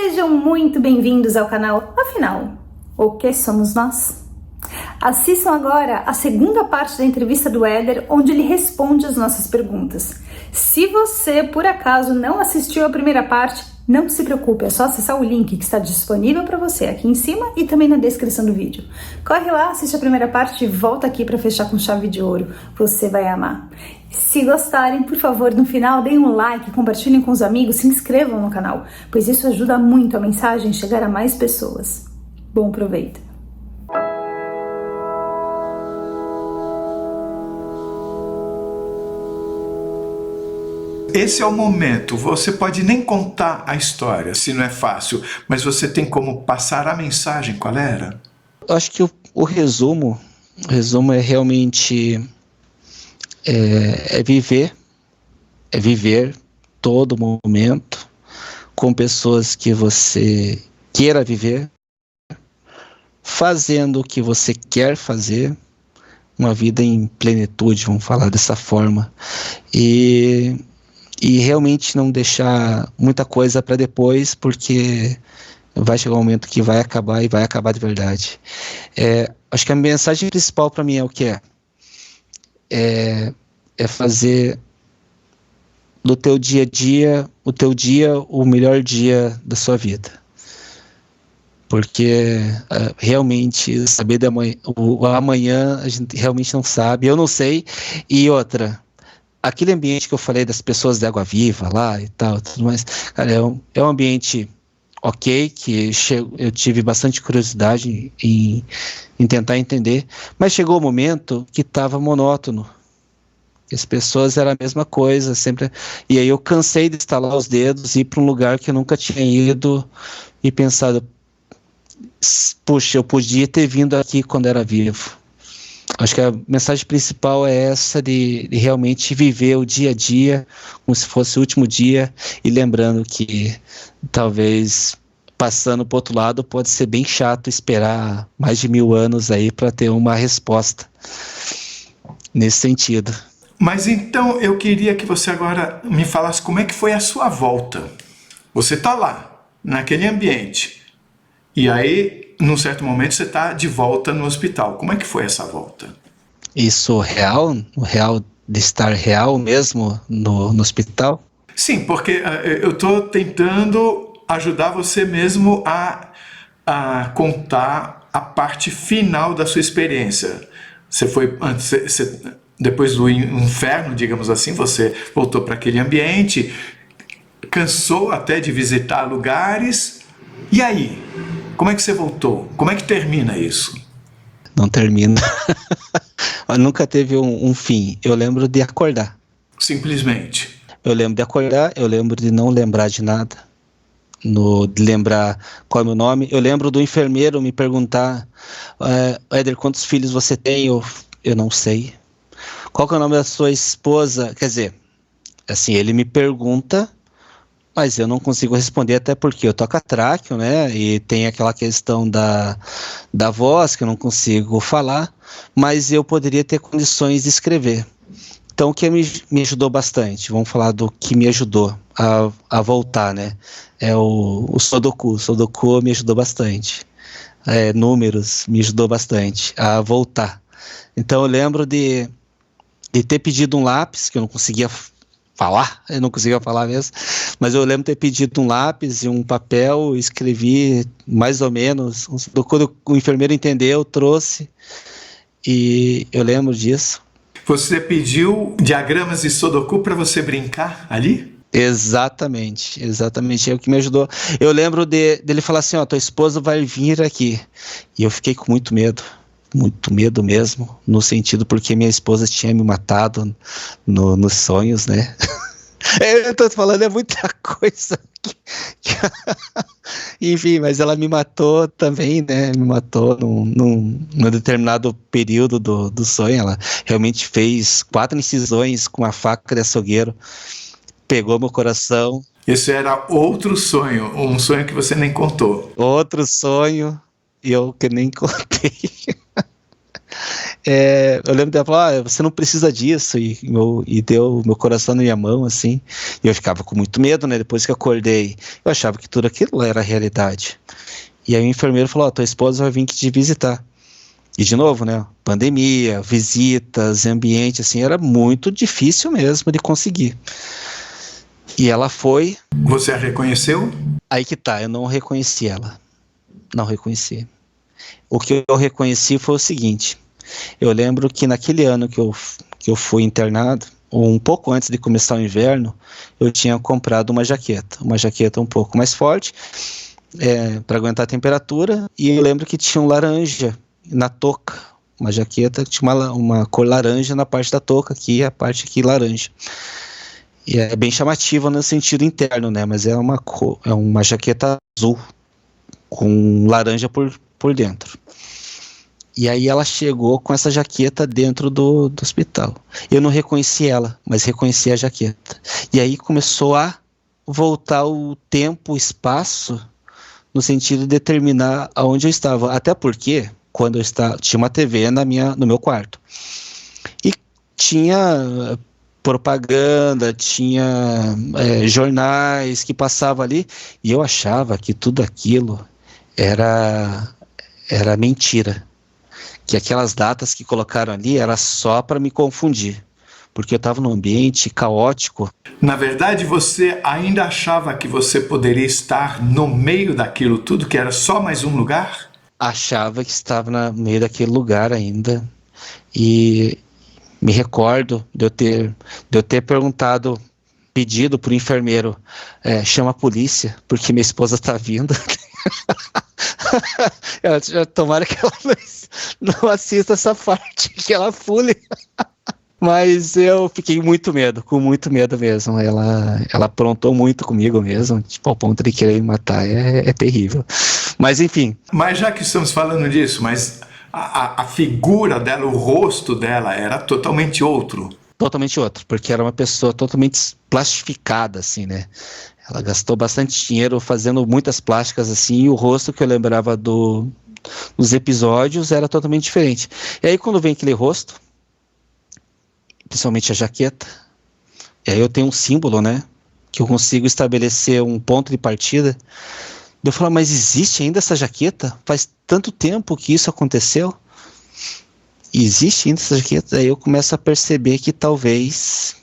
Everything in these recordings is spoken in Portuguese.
Sejam muito bem-vindos ao canal. Afinal, o que somos nós? Assistam agora a segunda parte da entrevista do Éder, onde ele responde as nossas perguntas. Se você, por acaso, não assistiu a primeira parte, não se preocupe, é só acessar o link que está disponível para você aqui em cima e também na descrição do vídeo. Corre lá, assiste a primeira parte e volta aqui para fechar com chave de ouro. Você vai amar. Se gostarem, por favor, no final deem um like, compartilhem com os amigos, se inscrevam no canal, pois isso ajuda muito a mensagem chegar a mais pessoas. Bom proveito! Esse é o momento, você pode nem contar a história, se não é fácil, mas você tem como passar a mensagem, qual era? Eu acho que o resumo é realmente viver todo momento com pessoas que você queira viver, fazendo o que você quer fazer, uma vida em plenitude, vamos falar dessa forma, e realmente não deixar muita coisa para depois, porque vai chegar um momento que vai acabar e vai acabar de verdade. Acho que a mensagem principal para mim é o que é fazer do teu dia a dia, o melhor dia da sua vida. Porque realmente saber o amanhã a gente realmente não sabe, eu não sei. E outra, aquele ambiente que eu falei das pessoas de Água Viva lá e tal, tudo mais, cara, é um ambiente ok, que eu tive bastante curiosidade em tentar entender, mas chegou o momento que estava monótono, que as pessoas eram a mesma coisa, sempre, e aí eu cansei de estalar os dedos e ir para um lugar que eu nunca tinha ido e pensado, puxa, eu podia ter vindo aqui quando era vivo. Acho que a mensagem principal é essa de realmente viver o dia a dia como se fosse o último dia, e lembrando que talvez passando para o outro lado pode ser bem chato esperar mais de 1000 anos aí para ter uma resposta nesse sentido. Mas então eu queria que você agora me falasse como é que foi a sua volta. Você está lá, naquele ambiente, e aí num certo momento você está de volta no hospital. Como é que foi essa volta? Isso real? O real de estar real mesmo no hospital? Sim, porque eu estou tentando ajudar você mesmo a contar a parte final da sua experiência. Você foi depois do inferno, digamos assim, você voltou para aquele ambiente, cansou até de visitar lugares. E aí? Como é que você voltou? Como é que termina isso? Não termina. Nunca teve um fim. Eu lembro de acordar. Simplesmente. Eu lembro de acordar, eu lembro de não lembrar de nada. De lembrar qual é o meu nome. Eu lembro do enfermeiro me perguntar, Éder, quantos filhos você tem? Eu não sei. Qual que é o nome da sua esposa? Quer dizer, assim, ele me pergunta, mas eu não consigo responder, até porque eu toco tráqueo, né? E tem aquela questão da voz, que eu não consigo falar, mas eu poderia ter condições de escrever. Então, o que me ajudou bastante, vamos falar do que me ajudou a voltar, né? É o Sudoku. O Sudoku me ajudou bastante. Números me ajudou bastante a voltar. Então, eu lembro de ter pedido um lápis, que eu não conseguia falar mesmo, mas eu lembro de ter pedido um lápis e um papel, escrevi mais ou menos, quando o enfermeiro entendeu, trouxe, e eu lembro disso. Você pediu diagramas de Sudoku para você brincar ali? Exatamente, é o que me ajudou. Eu lembro dele falar assim, tua esposa vai vir aqui, e eu fiquei com muito medo mesmo, no sentido porque minha esposa tinha me matado nos sonhos, né? Eu tô falando, é muita coisa. Enfim, mas ela me matou também, né? Me matou num determinado período do sonho. Ela realmente fez 4 incisões com uma faca de açougueiro, pegou meu coração. Esse era outro sonho, um sonho que você nem contou. Outro sonho, e eu que nem contei. eu lembro dela falar, você não precisa disso, e deu meu coração na minha mão, assim, e eu ficava com muito medo, né, depois que eu acordei, eu achava que tudo aquilo era realidade, e aí o enfermeiro falou, tua esposa vai vir aqui te visitar, e de novo, né, pandemia, visitas, ambiente, assim, era muito difícil mesmo de conseguir, e ela foi... Você a reconheceu? Aí que tá, eu não reconheci ela, não reconheci. O que eu reconheci foi o seguinte, eu lembro que naquele ano que eu fui internado, um pouco antes de começar o inverno, eu tinha comprado uma jaqueta um pouco mais forte, para aguentar a temperatura, e eu lembro que tinha um laranja na touca, uma jaqueta que tinha uma cor laranja na parte da touca, aqui, a parte aqui laranja. E é bem chamativa no sentido interno, né? Mas é uma jaqueta azul, com laranja por dentro. E aí ela chegou com essa jaqueta dentro do hospital. Eu não reconheci ela, mas reconheci a jaqueta. E aí começou a voltar o tempo, o espaço, no sentido de determinar aonde eu estava. Até porque, quando eu tinha uma TV no meu quarto. E tinha propaganda, tinha jornais que passavam ali, e eu achava que tudo aquilo era mentira. Que aquelas datas que colocaram ali era só para me confundir, porque eu estava num ambiente caótico. Na verdade, você ainda achava que você poderia estar no meio daquilo tudo, que era só mais um lugar? Achava que estava no meio daquele lugar ainda, e me recordo de eu ter pedido para o enfermeiro, chama a polícia, porque minha esposa está vindo. Tomara que ela não assista essa parte, que ela pule. Mas eu fiquei com muito medo mesmo. Ela aprontou muito comigo mesmo, tipo, ao ponto de querer me matar, é terrível. Mas enfim. Mas já que estamos falando disso, mas a figura dela, o rosto dela era totalmente outro. Totalmente outro, porque era uma pessoa totalmente plastificada, assim, né? Ela gastou bastante dinheiro fazendo muitas plásticas, assim, e o rosto que eu lembrava dos episódios era totalmente diferente. E aí quando vem aquele rosto, principalmente a jaqueta, e aí eu tenho um símbolo, né? Que eu consigo estabelecer um ponto de partida. Eu falo, mas existe ainda essa jaqueta? Faz tanto tempo que isso aconteceu? Existe ainda essa jaqueta? Aí eu começo a perceber que talvez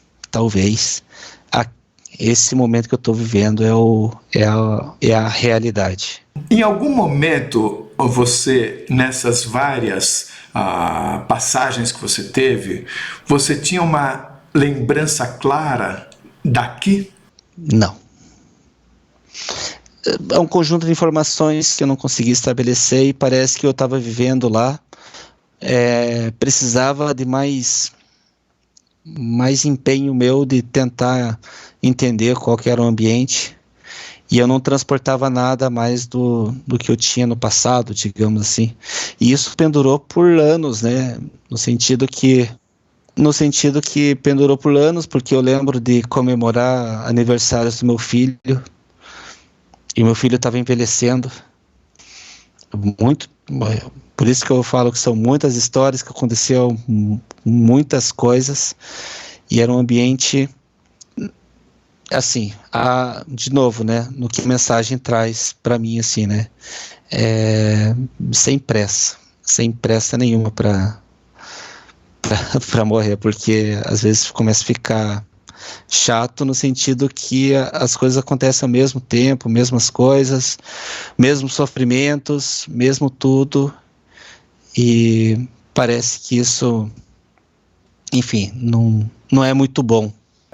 esse momento que eu estou vivendo é a realidade. Em algum momento, você, nessas várias passagens que você teve, você tinha uma lembrança clara daqui? Não. É um conjunto de informações que eu não consegui estabelecer e parece que eu estava vivendo lá. Precisava de mais empenho meu de tentar entender qual que era o ambiente, e eu não transportava nada mais do que eu tinha no passado, digamos assim, e isso pendurou por anos, né, no sentido que pendurou por anos, porque eu lembro de comemorar aniversários do meu filho, e meu filho estava envelhecendo muito. Por isso que eu falo que são muitas histórias, que aconteceu muitas coisas, e era um ambiente assim, de novo, né, no que a mensagem traz para mim, assim, né, sem pressa nenhuma para morrer, porque às vezes começa a ficar chato no sentido que as coisas acontecem ao mesmo tempo, mesmas coisas, mesmos sofrimentos, mesmo tudo, e parece que isso, enfim, não é muito bom.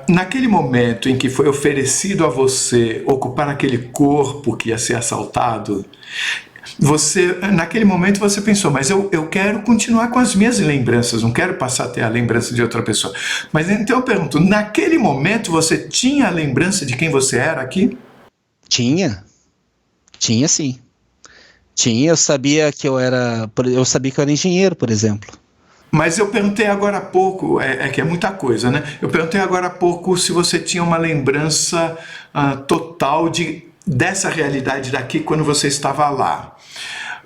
Naquele momento em que foi oferecido a você ocupar aquele corpo que ia ser assaltado, naquele momento você pensou, mas eu quero continuar com as minhas lembranças, não quero passar a ter a lembrança de outra pessoa. Mas então eu pergunto, naquele momento você tinha a lembrança de quem você era aqui? Tinha sim. Eu sabia que eu era engenheiro, por exemplo. Mas eu perguntei agora há pouco, que é muita coisa, né? Eu perguntei agora há pouco se você tinha uma lembrança total dessa realidade daqui quando você estava lá.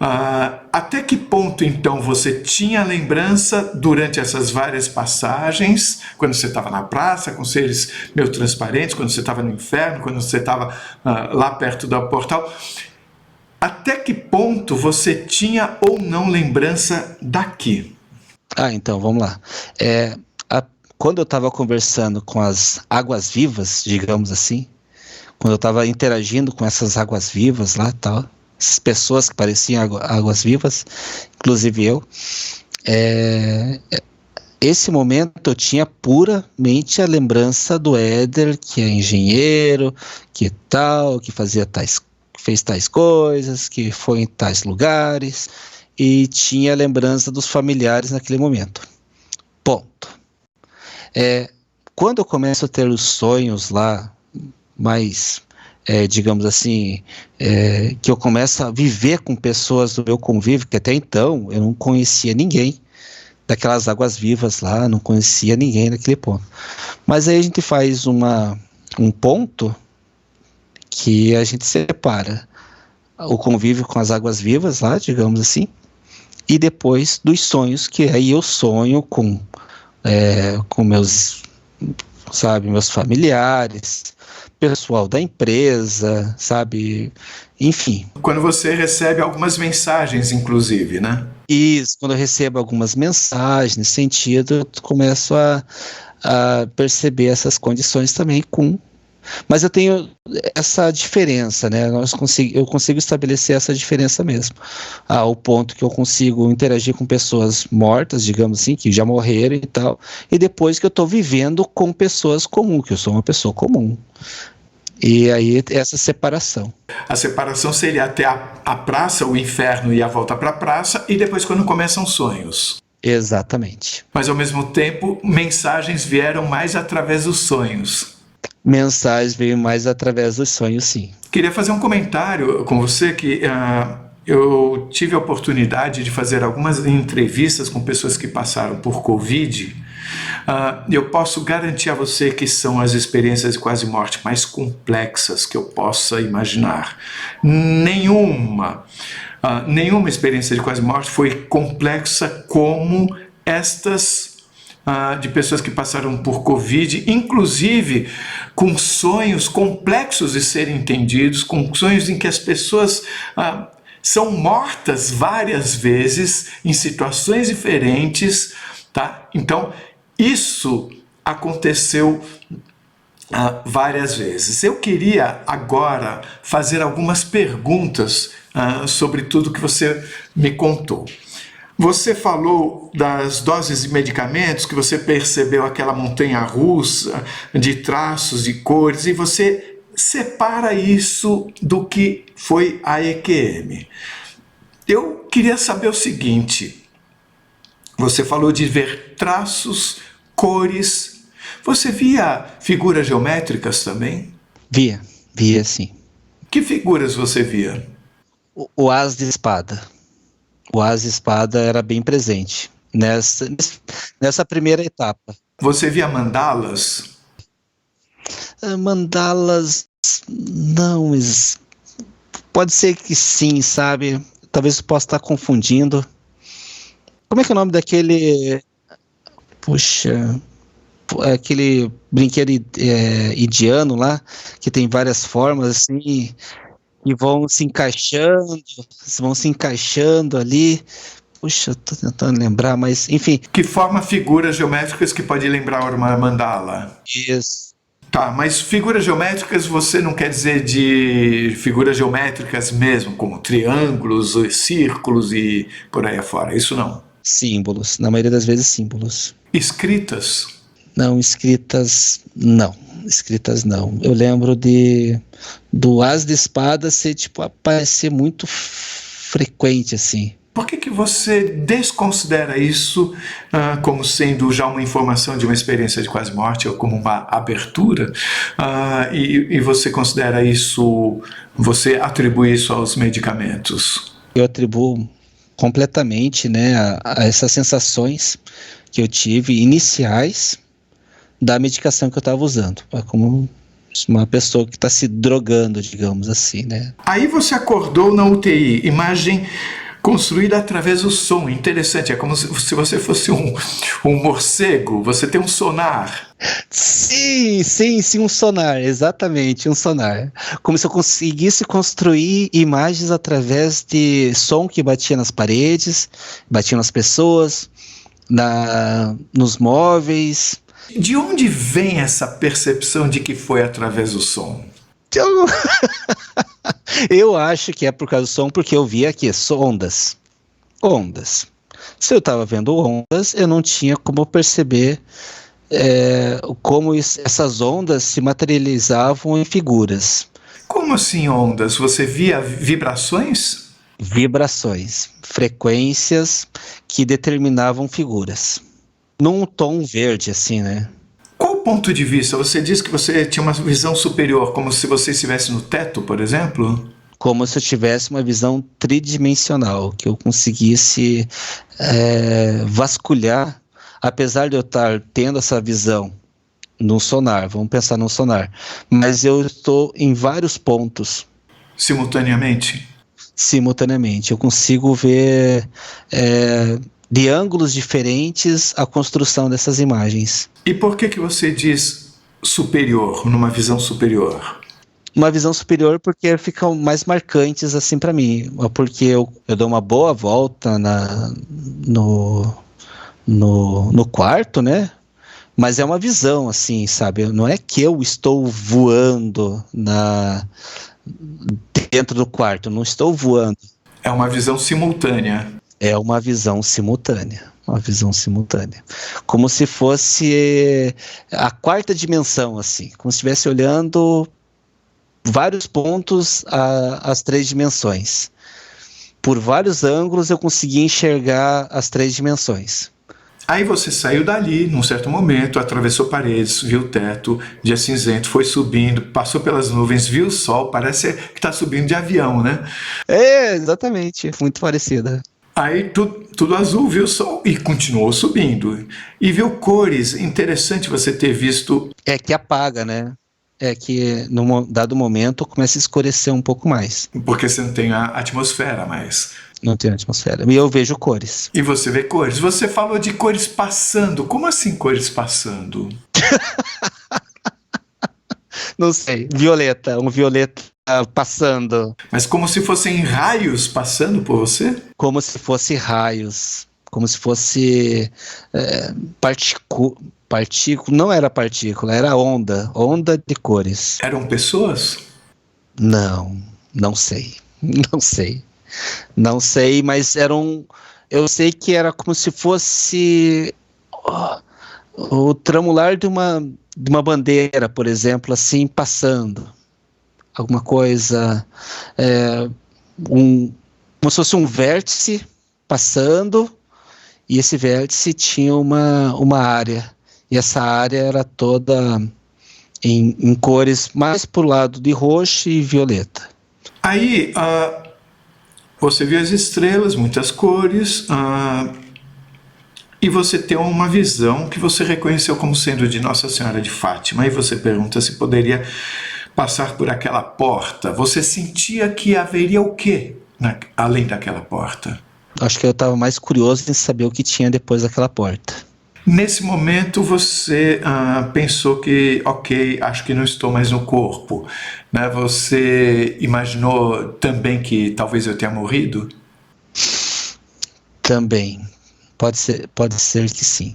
Até que ponto, então, você tinha lembrança durante essas várias passagens, quando você estava na praça com seres meio transparentes, quando você estava no inferno, quando você estava lá perto do portal? Até que ponto você tinha ou não lembrança daqui? Então, vamos lá. Quando eu estava conversando com as águas vivas, digamos assim, quando eu estava interagindo com essas águas vivas lá, tal, essas pessoas que pareciam águas vivas, inclusive eu, esse momento eu tinha puramente a lembrança do Éder, que é engenheiro, que fez tais coisas, que foi em tais lugares, e tinha a lembrança dos familiares naquele momento. Ponto. Quando eu começo a ter os sonhos lá, mais, digamos assim, que eu começo a viver com pessoas do meu convívio, que até então eu não conhecia ninguém daquelas águas vivas lá, não conhecia ninguém naquele ponto. Mas aí a gente faz um ponto que a gente separa o convívio com as águas vivas lá, digamos assim, e depois dos sonhos, que aí eu sonho com meus familiares, pessoal da empresa, sabe, enfim. Quando você recebe algumas mensagens, inclusive, né? Isso, quando eu recebo algumas mensagens nesse sentido, eu começo a perceber essas condições também mas eu tenho essa diferença, né? Eu consigo estabelecer essa diferença mesmo, ao ponto que eu consigo interagir com pessoas mortas, digamos assim, que já morreram e tal, e depois que eu estou vivendo com pessoas comuns, que eu sou uma pessoa comum. E aí essa separação. A separação seria até a praça, o inferno e a volta para a praça, e depois quando começam sonhos. Exatamente. Mas ao mesmo tempo, mensagens vieram mais através dos sonhos. Mensagens veio mais através dos sonhos, sim. Queria fazer um comentário com você que eu tive a oportunidade de fazer algumas entrevistas com pessoas que passaram por Covid. Eu posso garantir a você que são as experiências de quase morte mais complexas que eu possa imaginar. Nenhuma experiência de quase morte foi complexa como estas de pessoas que passaram por Covid, inclusive com sonhos complexos de serem entendidos, com sonhos em que as pessoas são mortas várias vezes em situações diferentes, tá? Então, isso aconteceu várias vezes. Eu queria agora fazer algumas perguntas sobre tudo que você me contou. Você falou das doses de medicamentos, que você percebeu aquela montanha-russa de traços, de cores, e você separa isso do que foi a EQM. Eu queria saber o seguinte: você falou de ver traços, cores. Você via figuras geométricas também? Via sim. Que figuras você via? O as de espada. O as de espada era bem presente nessa primeira etapa. Você via mandalas? Mandalas, não, pode ser que sim, sabe? Talvez eu possa estar confundindo. Como é que é o nome daquele... Puxa... aquele brinquedo indiano lá, que tem várias formas assim, e vão se encaixando ali. Puxa, eu tô tentando lembrar, mas enfim. Que forma figuras geométricas que pode lembrar uma mandala? Isso. Tá, mas figuras geométricas você não quer dizer de figuras geométricas mesmo, como triângulos, círculos e por aí afora, isso não? Símbolos, na maioria das vezes símbolos. Escritas? Não, escritas não. Eu lembro do as de espada ser, aparecer muito frequente, assim. Por que você desconsidera isso como sendo já uma informação de uma experiência de quase morte ou como uma abertura? E você considera isso, você atribui isso aos medicamentos? Eu atribuo completamente, né, a essas sensações que eu tive iniciais da medicação que eu estava usando, como uma pessoa que está se drogando, digamos assim, né? Aí você acordou na UTI, imagem Construída através do som, interessante, é como se você fosse um morcego, você tem um sonar. Sim, um sonar, exatamente, um sonar. Como se eu conseguisse construir imagens através de som que batia nas paredes, batia nas pessoas, nos móveis. De onde vem essa percepção de que foi através do som? Eu acho que é por causa do som, porque eu via aqui ondas. Se eu estava vendo ondas, eu não tinha como perceber como essas ondas se materializavam em figuras. Como assim ondas? Você via vibrações? Vibrações, frequências que determinavam figuras. Num tom verde, assim, né? Qual o ponto de vista? Você disse que você tinha uma visão superior, como se você estivesse no teto, por exemplo? Como se eu tivesse uma visão tridimensional, que eu conseguisse vasculhar, apesar de eu estar tendo essa visão num sonar, vamos pensar num sonar, mas eu estou em vários pontos. Simultaneamente? Simultaneamente, eu consigo ver de ângulos diferentes a construção dessas imagens. E por que você diz superior, numa visão superior? Uma visão superior porque ficam mais marcantes assim para mim, porque eu dou uma boa volta no quarto, né? Mas é uma visão assim, sabe? Não é que eu estou voando dentro do quarto, não estou voando. É uma visão simultânea. É uma visão simultânea. Como se fosse a quarta dimensão, assim. Como se estivesse olhando vários pontos às 3 dimensões. Por vários ângulos eu conseguia enxergar as 3 dimensões. Aí você saiu dali, num certo momento, atravessou paredes, viu o teto, dia cinzento, foi subindo, passou pelas nuvens, viu o sol, parece que está subindo de avião, né? Exatamente, muito parecida. Aí tudo azul, viu o sol e continuou subindo. E viu cores, interessante você ter visto... É que apaga, né? É que num dado momento começa a escurecer um pouco mais. Porque você não tem a atmosfera mais. Não tem atmosfera. E eu vejo cores. E você vê cores. Você falou de cores passando. Como assim cores passando? Não sei. Um violeta passando. Mas como se fossem raios passando por você? Como se fosse raios. Como se fosse partícula. Não era partícula, era onda. Onda de cores. Eram pessoas? Não sei. Não sei, mas eu sei que era como se fosse o tremular de uma bandeira, por exemplo, assim, passando. Alguma coisa, como se fosse um vértice passando, e esse vértice tinha uma área, e essa área era toda em cores mais pro lado de roxo e violeta. Aí, você viu as estrelas, muitas cores, e você tem uma visão que você reconheceu como sendo de Nossa Senhora de Fátima, e você pergunta se poderia passar por aquela porta. Você sentia que haveria o quê além daquela porta? Acho que eu estava mais curioso em saber o que tinha depois daquela porta. Nesse momento você pensou que, ok, acho que não estou mais no corpo, né? Você imaginou também que talvez eu tenha morrido? Também, pode ser que sim.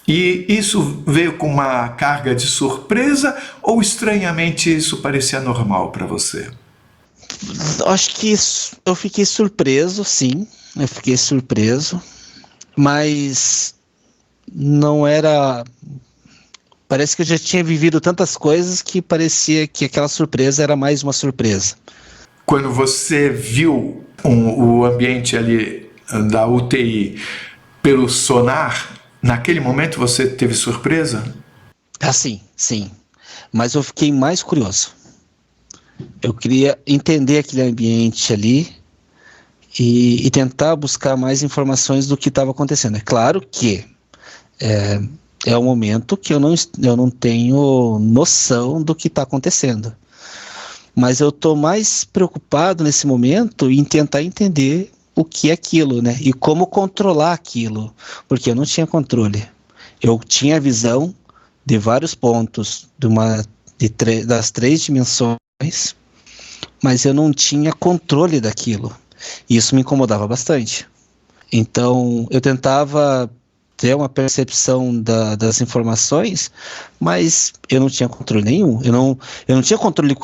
E isso veio com uma carga de surpresa ou estranhamente isso parecia normal para você? Acho que eu fiquei surpreso, sim, mas não era... Parece que eu já tinha vivido tantas coisas que parecia que aquela surpresa era mais uma surpresa. Quando você viu o ambiente ali da UTI pelo sonar, naquele momento você teve surpresa? Sim. Mas eu fiquei mais curioso. Eu queria entender aquele ambiente ali e tentar buscar mais informações do que estava acontecendo. É claro que é um momento que eu não tenho noção do que está acontecendo. Mas eu estou mais preocupado nesse momento em tentar entender o que é aquilo, né? E como controlar aquilo, porque eu não tinha controle. Eu tinha a visão de vários pontos das 3 dimensões, mas eu não tinha controle daquilo. E isso me incomodava bastante. Então, eu tentava ter uma percepção das informações, mas eu não tinha controle nenhum. Eu não tinha controle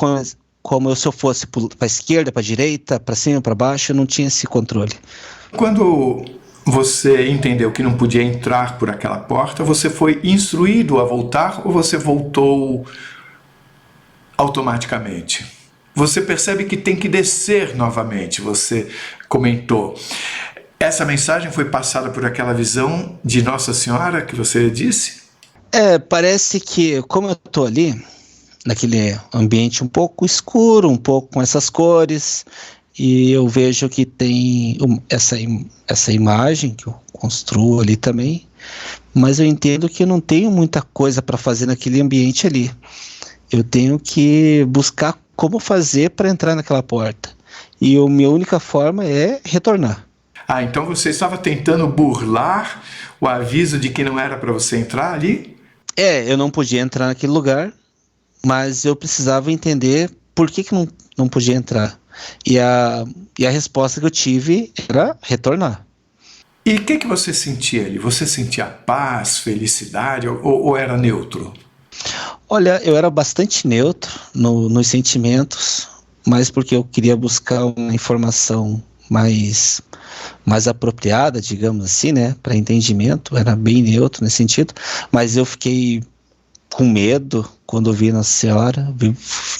como se eu fosse para a esquerda, para a direita, para cima, para baixo, eu não tinha esse controle. Quando você entendeu que não podia entrar por aquela porta, você foi instruído a voltar ou você voltou automaticamente? Você percebe que tem que descer novamente, você comentou. Essa mensagem foi passada por aquela visão de Nossa Senhora que você disse? Parece que, como eu estou ali, naquele ambiente um pouco escuro, um pouco com essas cores, e eu vejo que tem essa imagem que eu construo ali também, mas eu entendo que eu não tenho muita coisa para fazer naquele ambiente ali. Eu tenho que buscar como fazer para entrar naquela porta. E a minha única forma é retornar. Então você estava tentando burlar o aviso de que não era para você entrar ali? Eu não podia entrar naquele lugar, mas eu precisava entender por que não podia entrar. E a resposta que eu tive era retornar. E o que você sentia ali? Você sentia paz, felicidade ou era neutro? Olha, eu era bastante neutro nos sentimentos, mas porque eu queria buscar uma informação mais apropriada, digamos assim, né, para entendimento. Era bem neutro nesse sentido, mas eu fiquei com medo quando eu vi Nossa Senhora.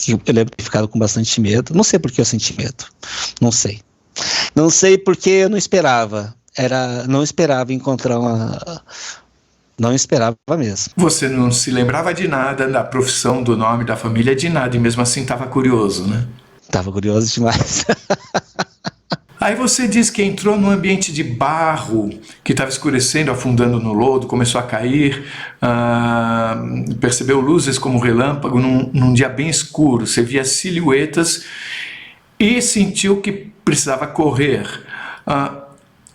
Eu lembro de ter ficado com bastante medo. Não sei por que eu senti medo. Não sei porque eu não esperava. Não esperava encontrar não esperava mesmo. Você não se lembrava de nada, da profissão, do nome, da família, de nada, e mesmo assim estava curioso, né? Estava curioso demais. Aí você diz que entrou num ambiente de barro, que estava escurecendo, afundando no lodo, começou a cair, percebeu luzes como relâmpago num dia bem escuro, você via silhuetas e sentiu que precisava correr.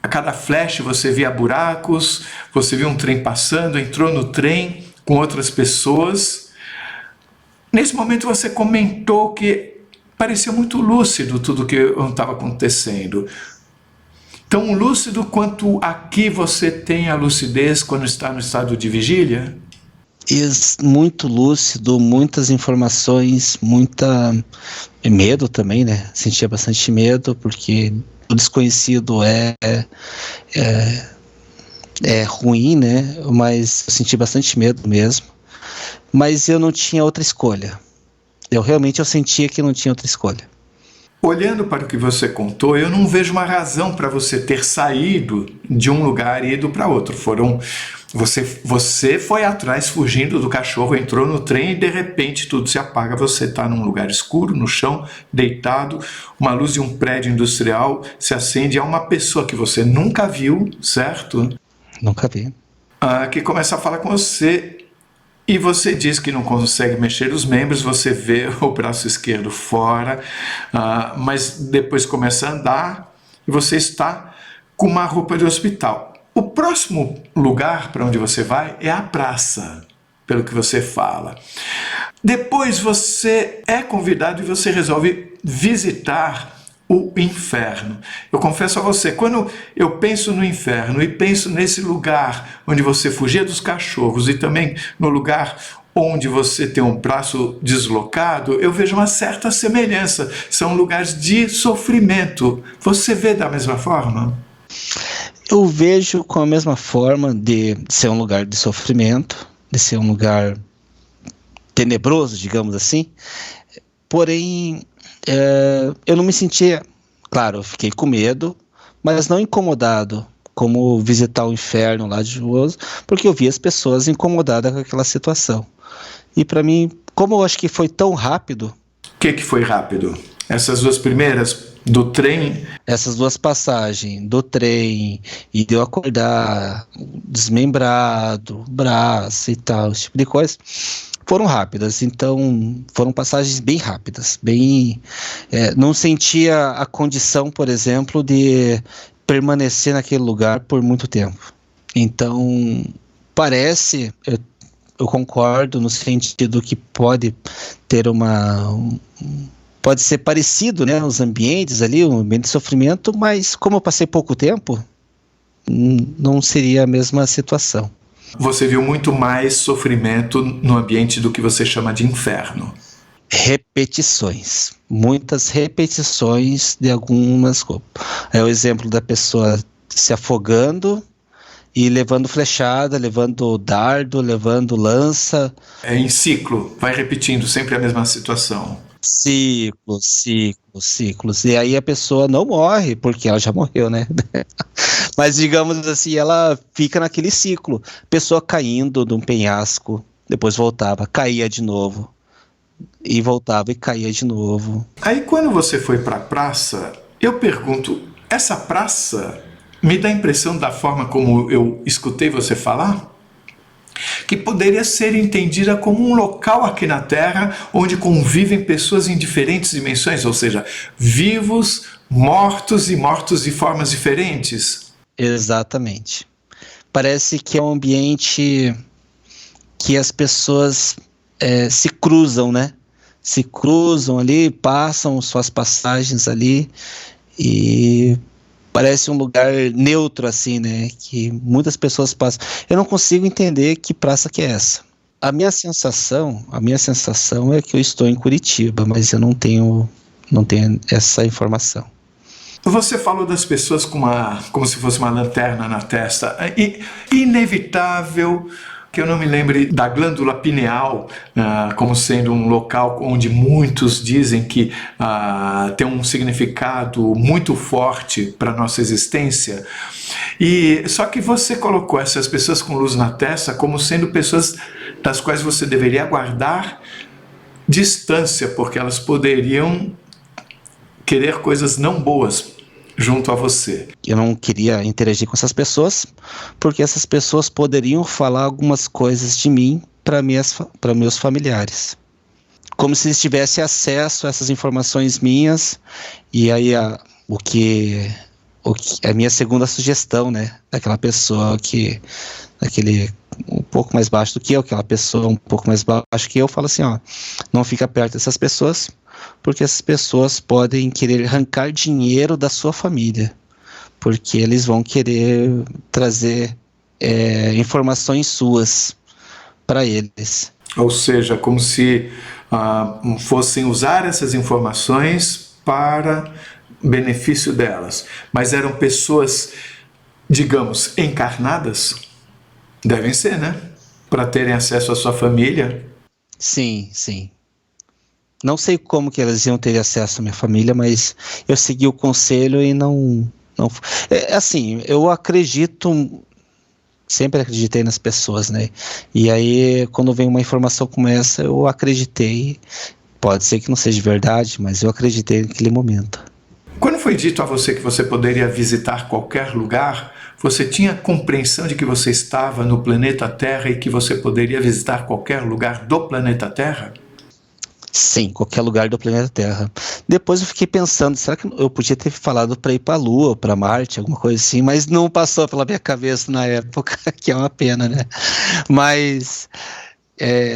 A cada flash você via buracos, você viu um trem passando, entrou no trem com outras pessoas. Nesse momento você comentou que parecia muito lúcido tudo o que estava acontecendo. Tão lúcido quanto aqui você tem a lucidez quando está no estado de vigília? Muito lúcido, muitas informações, medo também, né? Sentia bastante medo, porque o desconhecido é ruim, né? Mas eu senti bastante medo mesmo. Mas eu não tinha outra escolha. Eu sentia que não tinha outra escolha. Olhando para o que você contou, eu não vejo uma razão para você ter saído de um lugar e ido para outro. Você foi atrás, fugindo do cachorro, entrou no trem e de repente tudo se apaga. Você está num lugar escuro, no chão, deitado, uma luz de um prédio industrial se acende. É uma pessoa que você nunca viu, certo? Nunca vi. Que começa a falar com você. E você diz que não consegue mexer os membros, você vê o braço esquerdo fora, mas depois começa a andar e você está com uma roupa de hospital. O próximo lugar para onde você vai é a praça, pelo que você fala. Depois você é convidado e você resolve visitar o inferno. Eu confesso a você, quando eu penso no inferno e penso nesse lugar onde você fugia dos cachorros e também no lugar onde você tem um braço deslocado, eu vejo uma certa semelhança. São lugares de sofrimento. Você vê da mesma forma? Eu vejo com a mesma forma de ser um lugar de sofrimento, de ser um lugar tenebroso, digamos assim. Porém, eu não me sentia, claro, eu fiquei com medo, mas não incomodado, como visitar o inferno lá de Juoso, porque eu vi as pessoas incomodadas com aquela situação. E para mim, como eu acho que foi tão rápido... O que foi rápido? Essas duas primeiras do trem? Essas duas passagens do trem, e de eu acordar desmembrado, braço e tal, esse tipo de coisa... foram rápidas, então foram passagens bem rápidas, não sentia a condição, por exemplo, de permanecer naquele lugar por muito tempo. Então, eu concordo no sentido que pode ser parecido, né, os ambientes ali, um ambiente de sofrimento, mas como eu passei pouco tempo, não seria a mesma situação. Você viu muito mais sofrimento no ambiente do que você chama de inferno. Repetições, muitas repetições de algumas coisas. É o exemplo da pessoa se afogando e levando flechada, levando dardo, levando lança. É em ciclo, vai repetindo sempre a mesma situação. Ciclos. E aí a pessoa não morre, porque ela já morreu, né? Mas digamos assim, ela fica naquele ciclo. Pessoa caindo de um penhasco, depois voltava, caía de novo. E voltava e caía de novo. Aí quando você foi para a praça, eu pergunto, essa praça me dá a impressão da forma como eu escutei você falar, que poderia ser entendida como um local aqui na Terra onde convivem pessoas em diferentes dimensões, ou seja, vivos, mortos e mortos de formas diferentes. Exatamente. Parece que é um ambiente que as pessoas se cruzam, né? Se cruzam ali, passam suas passagens ali e parece um lugar neutro assim, né? Que muitas pessoas passam. Eu não consigo entender que praça que é essa. A minha sensação é que eu estou em Curitiba, mas eu não tenho essa informação. Você falou das pessoas como se fosse uma lanterna na testa. Inevitável que eu não me lembre da glândula pineal como sendo um local onde muitos dizem que tem um significado muito forte para a nossa existência. E só que você colocou essas pessoas com luz na testa como sendo pessoas das quais você deveria guardar distância, porque elas poderiam querer coisas não boas junto a você. Eu não queria interagir com essas pessoas, porque essas pessoas poderiam falar algumas coisas de mim para meus familiares. Como se eles tivessem acesso a essas informações minhas, e aí a minha segunda sugestão, né, daquela pessoa aquele um pouco mais baixo do que eu, aquela pessoa um pouco mais baixo que eu, falo assim, não fica perto dessas pessoas, porque essas pessoas podem querer arrancar dinheiro da sua família, porque eles vão querer trazer informações suas para eles. Ou seja, como se fossem usar essas informações para benefício delas. Mas eram pessoas, digamos, encarnadas? Devem ser, né? Para terem acesso à sua família. Sim. Não sei como que elas iam ter acesso à minha família, mas eu segui o conselho e não assim, eu acredito, sempre acreditei nas pessoas, né? E aí, quando vem uma informação como essa, eu acreditei. Pode ser que não seja verdade, mas eu acreditei naquele momento. Quando foi dito a você que você poderia visitar qualquer lugar, você tinha compreensão de que você estava no planeta Terra e que você poderia visitar qualquer lugar do planeta Terra? Sim, qualquer lugar do planeta Terra. Depois eu fiquei pensando, será que eu podia ter falado para ir para a Lua ou para Marte, alguma coisa assim, mas não passou pela minha cabeça na época, que é uma pena, né? Mas,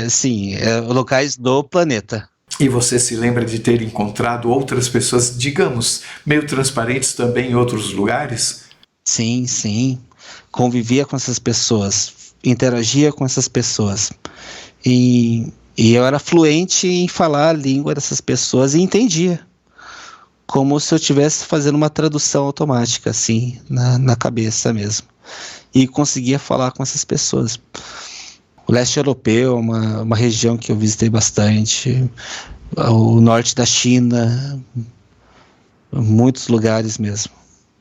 sim, locais do planeta. E você se lembra de ter encontrado outras pessoas, digamos, meio transparentes também em outros lugares? Sim. Convivia com essas pessoas, interagia com essas pessoas. E eu era fluente em falar a língua dessas pessoas e entendia. Como se eu estivesse fazendo uma tradução automática, assim, na cabeça mesmo. E conseguia falar com essas pessoas. O leste europeu é uma região que eu visitei bastante. O norte da China. Muitos lugares mesmo.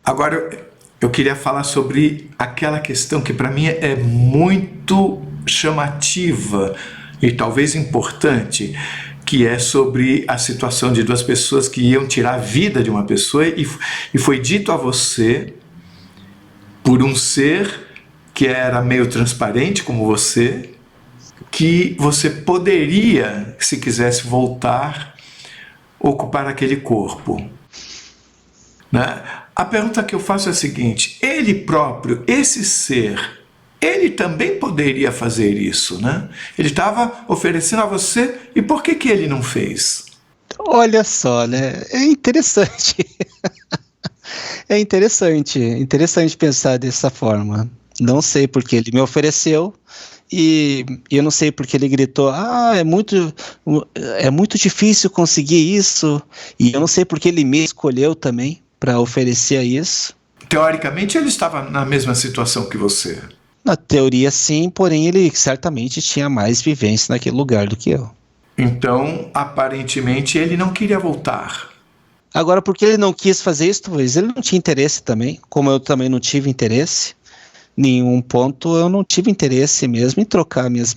Agora, eu queria falar sobre aquela questão que para mim é muito chamativa e talvez importante, que é sobre a situação de duas pessoas que iam tirar a vida de uma pessoa e foi dito a você por um ser que era meio transparente como você, que você poderia, se quisesse voltar, ocupar aquele corpo, né? A pergunta que eu faço é a seguinte: ele próprio, esse ser, ele também poderia fazer isso, né? Ele estava oferecendo a você, e por que ele não fez? Olha só, né? É interessante. É interessante pensar dessa forma. Não sei porque ele me ofereceu e eu não sei porque ele gritou, é muito difícil conseguir isso, e eu não sei porque ele me escolheu também para oferecer isso. Teoricamente, ele estava na mesma situação que você. Na teoria, sim, porém ele certamente tinha mais vivência naquele lugar do que eu. Então, aparentemente, ele não queria voltar. Agora, porque ele não quis fazer isso, talvez ele não tinha interesse também, como eu também não tive interesse. Nenhum ponto eu não tive interesse mesmo em trocar minhas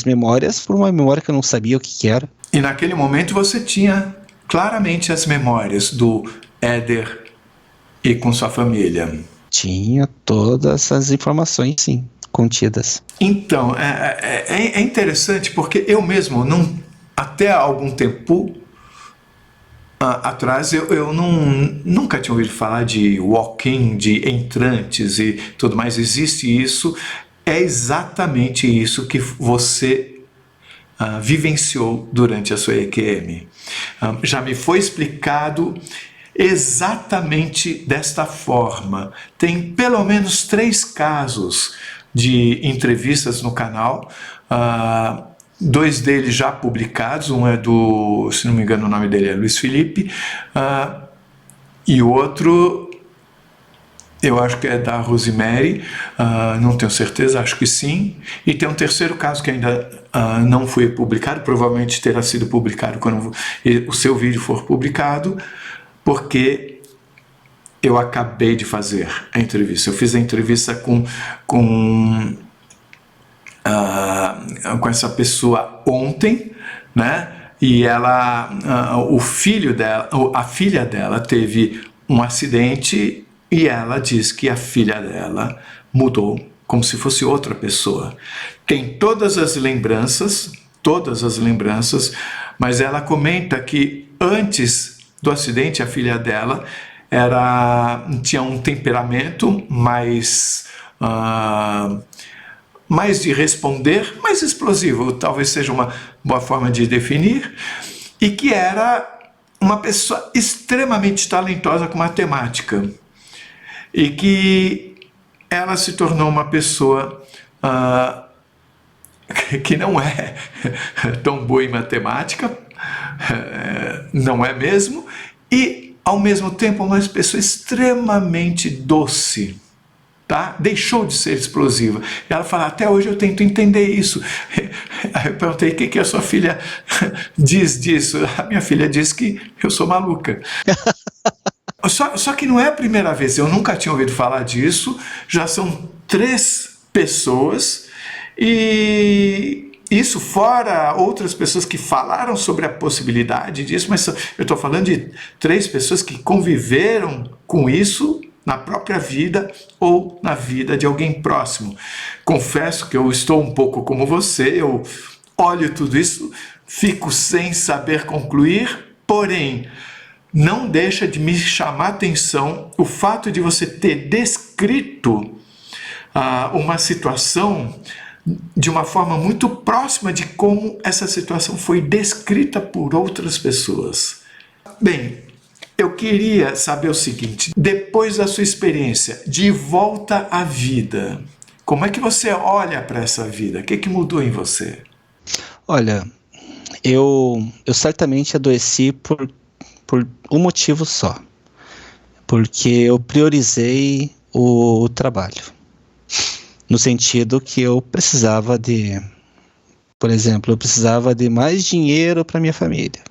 memórias por uma memória que eu não sabia o que era. E naquele momento você tinha claramente as memórias do Éder e com sua família. Tinha todas as informações, sim, contidas. Então, é interessante porque eu mesmo, até algum tempo atrás, eu nunca tinha ouvido falar de walk-in, de entrantes e tudo mais. Existe isso, é exatamente isso que você vivenciou durante a sua EQM. Já me foi explicado exatamente desta forma. Tem pelo menos 3 casos de entrevistas no canal, 2 deles já publicados. Um é do, se não me engano o nome dele é Luiz Felipe, e o outro eu acho que é da Rosemary, não tenho certeza, acho que sim. E tem um terceiro caso que ainda não foi publicado, provavelmente terá sido publicado quando o seu vídeo for publicado, porque eu acabei de fazer a entrevista. Eu fiz a entrevista com essa pessoa ontem, né? E ela, a filha dela teve um acidente e ela diz que a filha dela mudou como se fosse outra pessoa. Tem todas as lembranças, mas ela comenta que antes do acidente a filha dela tinha um temperamento mais de responder, mais explosivo, talvez seja uma boa forma de definir, e que era uma pessoa extremamente talentosa com matemática, e que ela se tornou uma pessoa que não é tão boa em matemática, não é mesmo, e ao mesmo tempo uma pessoa extremamente doce. Tá? Deixou de ser explosiva. E ela fala, até hoje eu tento entender isso. Aí eu perguntei, o que a sua filha diz disso? A minha filha diz que eu sou maluca. Só que não é a primeira vez, eu nunca tinha ouvido falar disso, já são 3 pessoas, e isso fora outras pessoas que falaram sobre a possibilidade disso, mas eu estou falando de 3 pessoas que conviveram com isso na própria vida ou na vida de alguém próximo. Confesso que eu estou um pouco como você, eu olho tudo isso, fico sem saber concluir, porém, não deixa de me chamar a atenção o fato de você ter descrito uma situação de uma forma muito próxima de como essa situação foi descrita por outras pessoas. Bem, eu queria saber o seguinte, depois da sua experiência de volta à vida, como é que você olha para essa vida? O que mudou em você? Olha, eu certamente adoeci por um motivo só, porque eu priorizei o trabalho, no sentido que eu precisava por exemplo, eu precisava de mais dinheiro para minha família.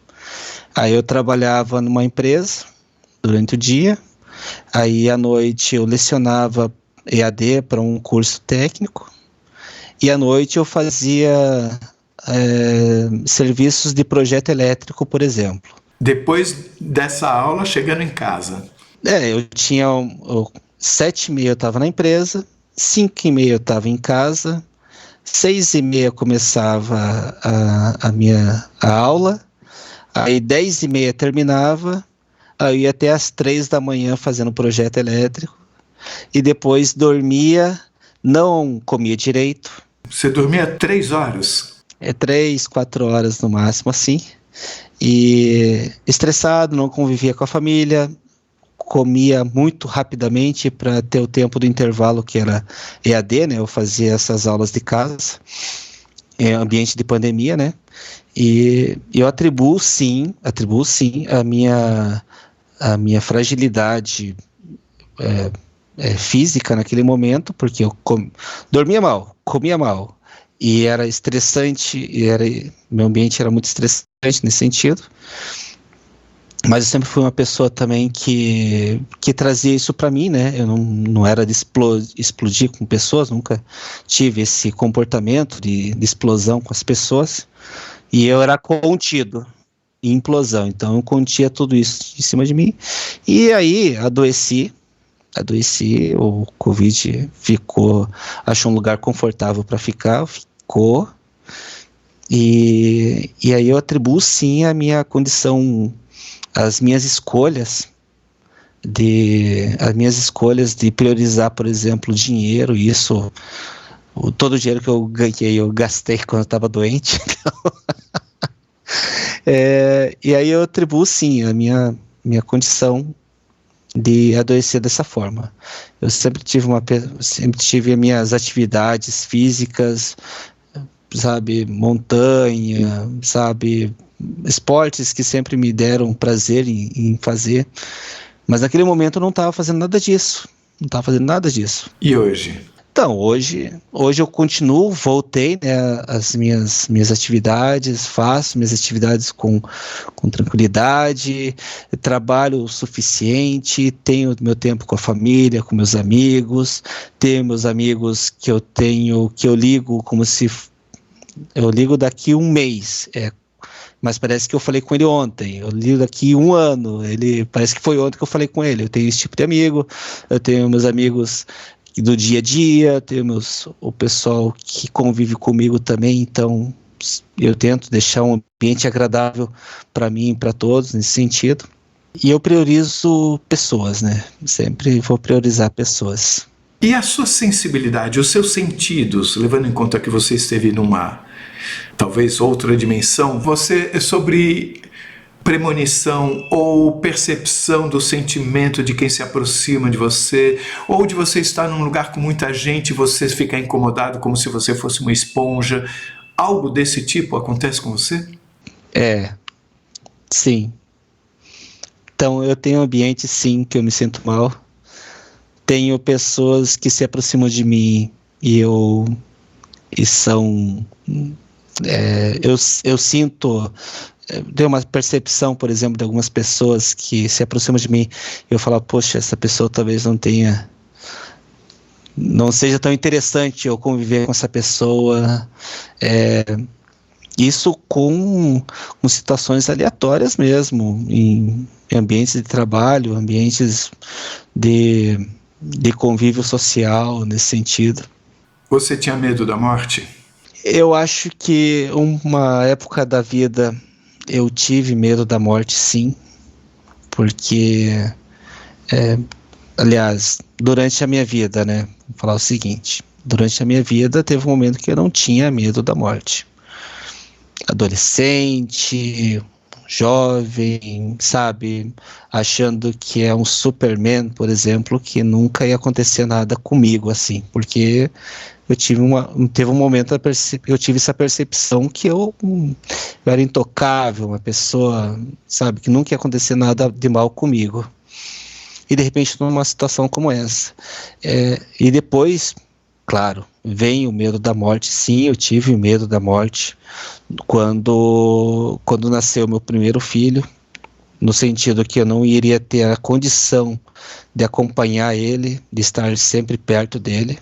Aí eu trabalhava numa empresa durante o dia, aí à noite eu lecionava EAD para um curso técnico, e à noite eu fazia serviços de projeto elétrico, por exemplo. Depois dessa aula, chegando em casa. Eu tinha 7h30 eu estava na empresa, 5h30 eu estava em casa, 6h30 começava a aula, aí 10h30 terminava, aí eu ia até às 3 da manhã fazendo projeto elétrico, e depois dormia, não comia direito. Você dormia 3 horas? 3, 4 horas no máximo, assim, e estressado, não convivia com a família, comia muito rapidamente para ter o tempo do intervalo, que era EAD, né? Eu fazia essas aulas de casa, em ambiente de pandemia, né? E eu atribuo sim a minha fragilidade física naquele momento, porque eu dormia mal, comia mal, e era estressante, meu ambiente era muito estressante nesse sentido. Mas eu sempre fui uma pessoa também que trazia isso para mim, né? Eu não era de explodir com pessoas, nunca tive esse comportamento de explosão com as pessoas. E eu era contido em implosão, então eu contia tudo isso em cima de mim. E aí adoeci, o Covid achou um lugar confortável para ficar, ficou. E aí eu atribuo sim a minha condição, as minhas escolhas de priorizar, por exemplo, dinheiro. Isso, todo o dinheiro que eu ganhei eu gastei quando eu estava doente. E aí eu atribuo sim a minha condição de adoecer dessa forma. Eu sempre tive as minhas atividades físicas, sabe, montanha, sabe, esportes que sempre me deram prazer em fazer, mas naquele momento eu não estava fazendo nada disso. E hoje? Então, hoje eu continuo, voltei, né, às minhas atividades, faço minhas atividades com tranquilidade, trabalho o suficiente, tenho meu tempo com a família, com meus amigos, tenho meus amigos que eu ligo como se eu ligo daqui um mês, mas parece que eu falei com ele ontem. Eu ligo daqui um ano, parece que foi ontem que eu falei com ele. Eu tenho esse tipo de amigo, eu tenho meus amigos do dia a dia, tenho o pessoal que convive comigo também, então eu tento deixar um ambiente agradável para mim e para todos nesse sentido. E eu priorizo pessoas, né? Sempre vou priorizar pessoas. E a sua sensibilidade, os seus sentidos, levando em conta que você esteve numa, talvez, outra dimensão, você, sobre premonição ou percepção do sentimento de quem se aproxima de você, ou de você estar num lugar com muita gente e você ficar incomodado como se você fosse uma esponja, algo desse tipo acontece com você? Sim. Então eu tenho ambiente, sim, que eu me sinto mal. Tenho pessoas que se aproximam de mim e são... eu sinto... Tem uma percepção, por exemplo, de algumas pessoas que se aproximam de mim e eu falo, poxa, essa pessoa talvez não seja tão interessante eu conviver com essa pessoa. Isso com situações aleatórias mesmo, em ambientes de trabalho, ambientes de convívio social, nesse sentido. Você tinha medo da morte? Eu acho que uma época da vida eu tive medo da morte, sim, porque, aliás, durante a minha vida, né, vou falar o seguinte, durante a minha vida teve um momento que eu não tinha medo da morte. Adolescente, jovem, sabe, achando que é um Superman, por exemplo, que nunca ia acontecer nada comigo, assim, porque teve um momento eu tive essa percepção que eu era intocável, uma pessoa, sabe, que nunca ia acontecer nada de mal comigo. E de repente numa situação como essa. E depois, claro, vem o medo da morte. Sim, eu tive medo da morte quando nasceu meu primeiro filho, no sentido que eu não iria ter a condição de acompanhar ele, de estar sempre perto dele.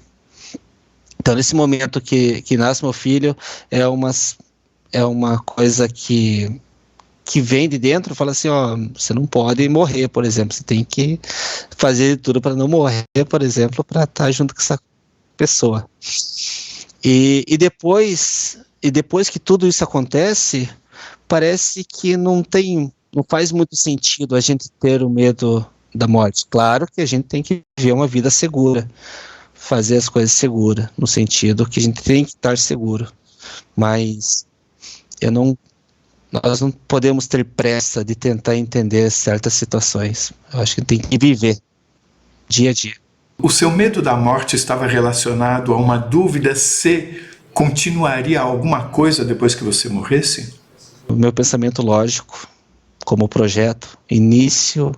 Então, nesse momento que nasce meu filho, é uma coisa que vem de dentro, fala assim, ó, você não pode morrer, por exemplo, você tem que fazer tudo para não morrer, por exemplo, para estar junto com essa pessoa. E depois que tudo isso acontece, parece que não faz muito sentido a gente ter o medo da morte. Claro que a gente tem que viver uma vida segura, fazer as coisas seguras, no sentido que a gente tem que estar seguro. Mas nós não podemos ter pressa de tentar entender certas situações. Eu acho que tem que viver dia a dia. O seu medo da morte estava relacionado a uma dúvida se continuaria alguma coisa depois que você morresse? O meu pensamento lógico, como projeto, início,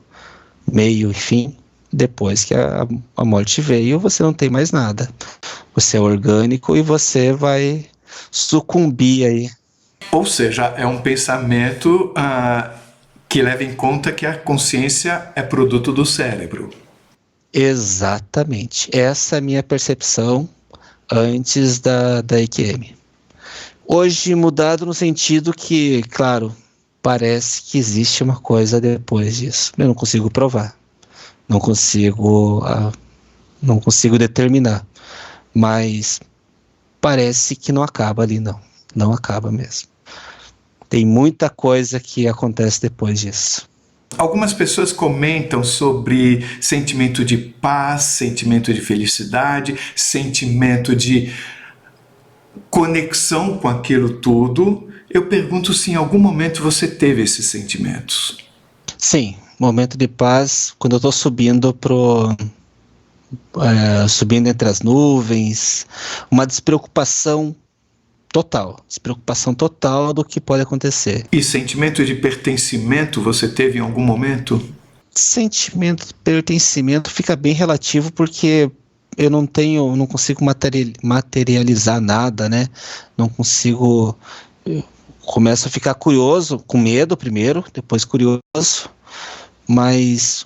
meio e fim, depois que a morte veio, você não tem mais nada. Você é orgânico e você vai sucumbir aí. Ou seja, é um pensamento que leva em conta que a consciência é produto do cérebro. Exatamente. Essa é a minha percepção antes da EQM. Hoje mudado no sentido que, claro, parece que existe uma coisa depois disso. Eu não consigo provar. Não consigo determinar. Mas parece que não acaba ali, não. Não acaba mesmo. Tem muita coisa que acontece depois disso. Algumas pessoas comentam sobre sentimento de paz, sentimento de felicidade, sentimento de conexão com aquilo tudo. Eu pergunto se em algum momento você teve esses sentimentos. Sim, momento de paz, quando eu estou subindo subindo entre as nuvens, uma despreocupação total do que pode acontecer. E sentimento de pertencimento você teve em algum momento? Sentimento de pertencimento fica bem relativo porque eu não consigo materializar nada, né? Não consigo. Eu começo a ficar curioso, com medo primeiro, depois curioso, mas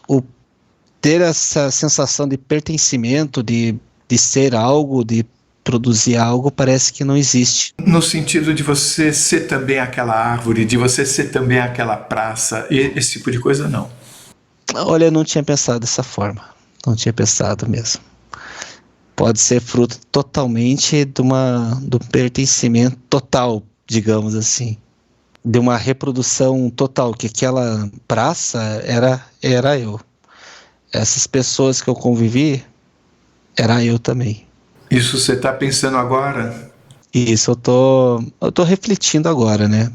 ter essa sensação de pertencimento, de ser algo, de produzir algo, parece que não existe. No sentido de você ser também aquela árvore, de você ser também aquela praça, esse tipo de coisa, não. Olha, eu não tinha pensado dessa forma. Não tinha pensado mesmo. Pode ser fruto totalmente do pertencimento total, digamos assim. De uma reprodução total, que aquela praça era eu. Essas pessoas que eu convivi, era eu também. Isso você está pensando agora? Isso, eu tô refletindo agora, né?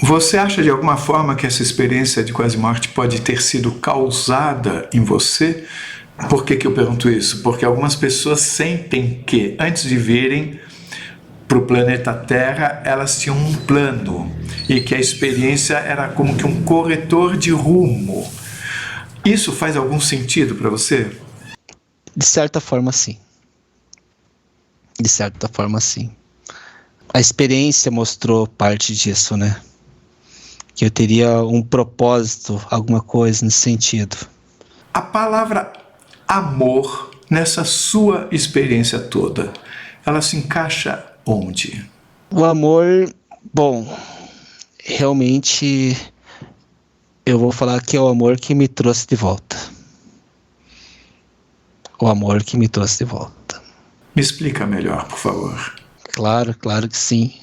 Você acha de alguma forma que essa experiência de quase morte pode ter sido causada em você? Por que eu pergunto isso? Porque algumas pessoas sentem que antes de virem para o planeta Terra, elas tinham um plano e que a experiência era como que um corretor de rumo. Isso faz algum sentido para você? De certa forma, sim. De certa forma, sim. A experiência mostrou parte disso, né? Que eu teria um propósito, alguma coisa nesse sentido. A palavra amor, nessa sua experiência toda, ela se encaixa onde? O amor, bom, realmente eu vou falar que é o amor que me trouxe de volta. O amor que me trouxe de volta. Me explica melhor, por favor. Claro que sim.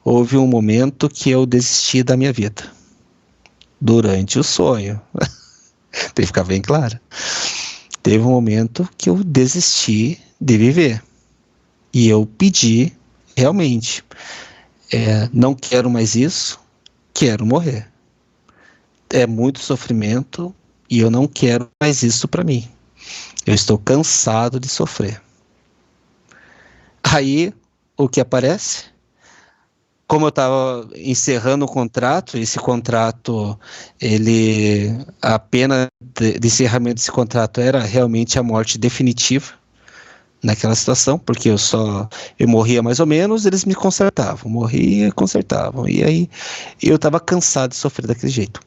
Houve um momento que eu desisti da minha vida. Durante o sonho. Tem que ficar bem claro. Teve um momento que eu desisti de viver. E eu pedi, realmente, não quero mais isso, quero morrer. É muito sofrimento e eu não quero mais isso para mim. Eu estou cansado de sofrer. Aí, o que aparece? Como eu estava encerrando o contrato, esse contrato, a pena de encerramento desse contrato era realmente a morte definitiva naquela situação, porque eu morria mais ou menos, eles me consertavam, morria e consertavam, e aí eu estava cansado de sofrer daquele jeito.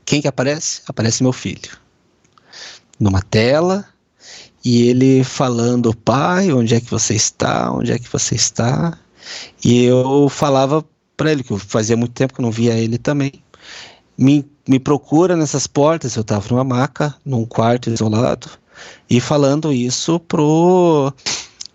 Quem que aparece? Aparece meu filho, numa tela, e ele falando: pai, onde é que você está? Onde é que você está? E eu falava para ele, que eu fazia muito tempo que eu não via ele também. Me procura nessas portas, eu estava numa maca, num quarto isolado, e falando isso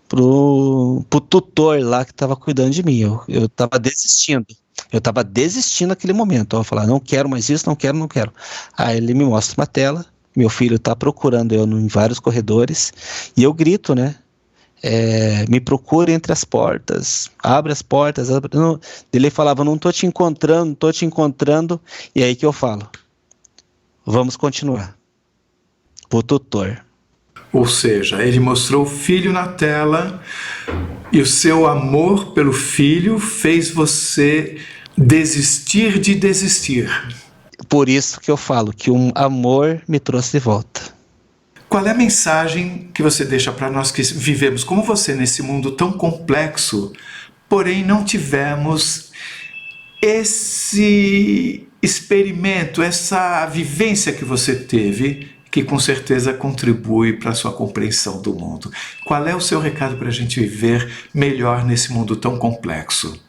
pro tutor lá que estava cuidando de mim. Eu estava desistindo. Eu estava desistindo naquele momento. Eu falava, não quero mais isso, não quero. Aí ele me mostra uma tela, meu filho está procurando eu em vários corredores, e eu grito, né? Me procure entre as portas, abre as portas. Não. Ele falava, não estou te encontrando, e aí que eu falo, vamos continuar. O tutor. Ou seja, ele mostrou o filho na tela e o seu amor pelo filho fez você desistir de desistir. Por isso que eu falo que um amor me trouxe de volta. Qual é a mensagem que você deixa para nós que vivemos como você nesse mundo tão complexo, porém não tivemos esse experimento, essa vivência que você teve, que com certeza contribui para a sua compreensão do mundo? Qual é o seu recado para a gente viver melhor nesse mundo tão complexo?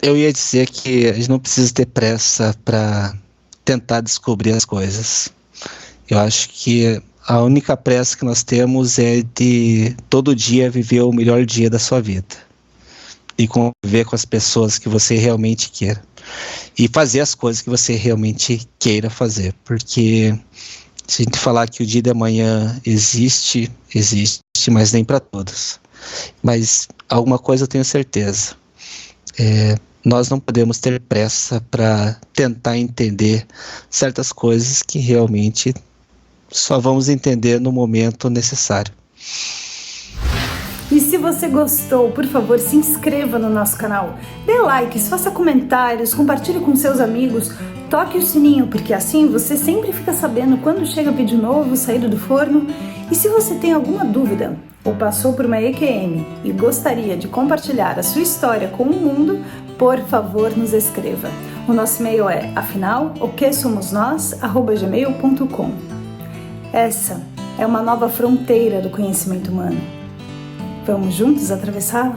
Eu ia dizer que a gente não precisa ter pressa para tentar descobrir as coisas. Eu acho que a única pressa que nós temos é de todo dia viver o melhor dia da sua vida e conviver com as pessoas que você realmente queira e fazer as coisas que você realmente queira fazer, porque se a gente falar que o dia de amanhã existe, mas nem para todos. Mas alguma coisa eu tenho certeza, nós não podemos ter pressa para tentar entender certas coisas que realmente só vamos entender no momento necessário. E se você gostou, por favor, se inscreva no nosso canal, dê likes, faça comentários, compartilhe com seus amigos, toque o sininho, porque assim você sempre fica sabendo quando chega vídeo novo saído do forno. E se você tem alguma dúvida ou passou por uma EQM e gostaria de compartilhar a sua história com o mundo, por favor, nos escreva. O nosso e-mail é afinal.oquesomosnós@gmail.com. Essa é uma nova fronteira do conhecimento humano. Vamos juntos atravessá-la?